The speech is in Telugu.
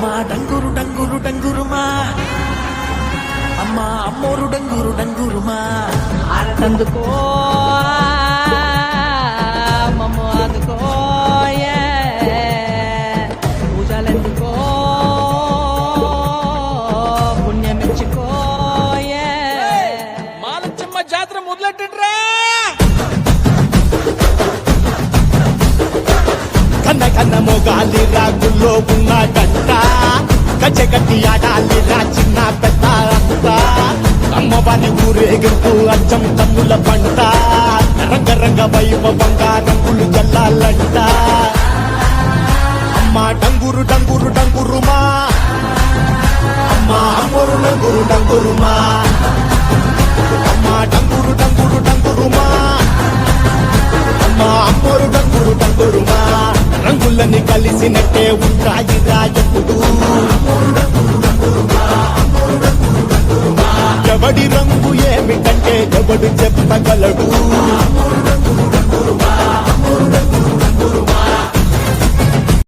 అమ్మా డంగురు డంగురు డంగురుమా అమ్మా అమ్మోరు డంగురు డంగురుమా ఆరతందుకో మమ్మ అందుకో పూజలెందుకో పుణ్యమిచ్చుకో మాలచ్చమ్మ జాతర మొదలెట్టండ్రా కన్న కన్న మొగాలి రాగుల్లో ఉన్న గంట గజ్జగట్టి ఆడాలి రా చిన్న పెద్ద అంత అమ్మవారి ఊరేగింపు అచ్చం తమ్ముల పంట రంగరంగ వైభవంగా రంగులు జల్లాలంట అమ్మ డంగురు డంగురు డంగురుమా అమ్మ అమ్మోరు డంగురు డంగురుమా అమ్మ డంగురు డంగురు డంగురుమా అమ్మ అమ్మోరు డంగురు డంగురుమా రంగులని కలిసినట్టే ఉంటాయి రాజపుడు ఎవడి రంగు ఏమిటంటే ఎవడు చెప్పగలడు